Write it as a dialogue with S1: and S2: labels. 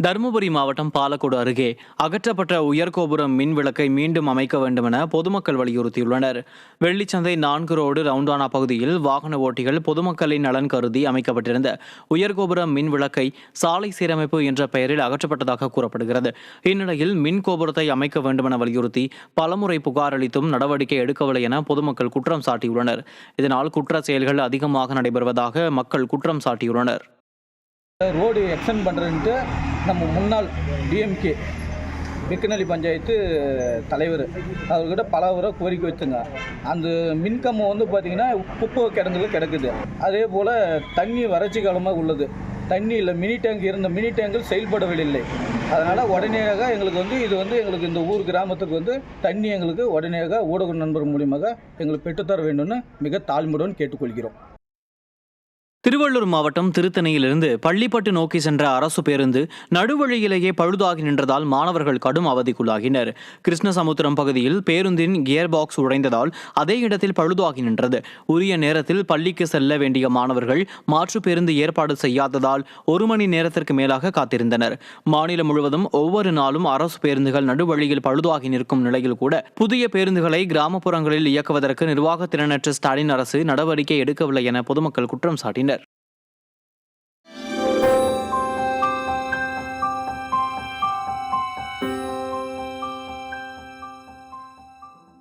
S1: தருமபுரி மாவட்டம் பாலக்கோடு அருகே அகற்றப்பட்ட உயர்கோபுரம் மின் விளக்கை மீண்டும் அமைக்க வேண்டும் என பொதுமக்கள் வலியுறுத்தியுள்ளனர். வெள்ளிச்சந்தை 4 ரோடு ரவுண்டானா பகுதியில் வாகன ஓட்டிகள் பொதுமக்களின் நலன் கருதி அமைக்கப்பட்டிருந்த உயர்கோபுரம் மின் விளக்கை சாலை சீரமைப்பு என்ற பெயரில் அகற்றப்பட்டதாக கூறப்படுகிறது. இந்நிலையில் மின் கோபுரத்தை அமைக்க வேண்டும் என வலியுறுத்தி பலமுறை புகார் அளித்தும் நடவடிக்கை எடுக்கவில்லை என பொதுமக்கள் குற்றம் சாட்டியுள்ளனர். இதனால் குற்ற செயல்கள் அதிகமாக நடைபெறுவதாக மக்கள் குற்றம் சாட்டியுள்ளனர்.
S2: ரோடு எக்ஸ்டெண்ட் பண்ணுறதுன்ட்டு நம்ம முன்னாள் டிஎம்கே மிக்கநல்லி பஞ்சாயத்து தலைவர் அவர்கிட்ட பல முறை கோரிக்கை வச்சுங்க. அந்த மின்கம்பம் பார்த்திங்கன்னா குப்பை கிடங்குல கிடக்குது. அதே போல் தண்ணி வறட்சி காலமாக உள்ளது. தண்ணி இல்லை, மினி டேங்க் இருந்த மினி டேங்கில் செயல்படவில்லை. அதனால் உடனேயாக எங்களுக்கு இது எங்களுக்கு இந்த ஊர் கிராமத்துக்கு தண்ணி எங்களுக்கு உடனேயாக ஊடக நண்பர் மூலியமாக எங்களுக்கு பெற்றுத்தர வேண்டும்னு மிக தாழ்மையுடன் கேட்டுக்கொள்கிறோம்.
S1: திருவள்ளூர் மாவட்டம் திருத்தணியிலிருந்து பள்ளிப்பட்டு நோக்கி சென்ற அரசு பேருந்து நடுவழியிலேயே பழுதாகி நின்றதால் மாணவர்கள் கடும் அவதிக்குள்ளாகினர். கிருஷ்ணசமுத்திரம் பகுதியில் பேருந்தின் கியர் பாக்ஸ் உடைந்ததால் அதே இடத்தில் பழுதாகி நின்றது. உரிய நேரத்தில் பள்ளிக்கு செல்ல வேண்டிய மாணவர்கள் மாற்று பேருந்து ஏற்பாடு செய்யாததால் 1 மணி நேரத்திற்கு மேலாக காத்திருந்தனர். மாநிலம் முழுவதும் ஒவ்வொரு நாளும் அரசு பேருந்துகள் நடுவழியில் பழுதாகி நிற்கும் நிலையில் கூட புதிய பேருந்துகளை கிராமப்புறங்களில் இயக்குவதற்கு நிர்வாக திறனற்ற ஸ்டாலின் அரசு நடவடிக்கை எடுக்கவில்லை என பொதுமக்கள் குற்றம் சாட்டினர்.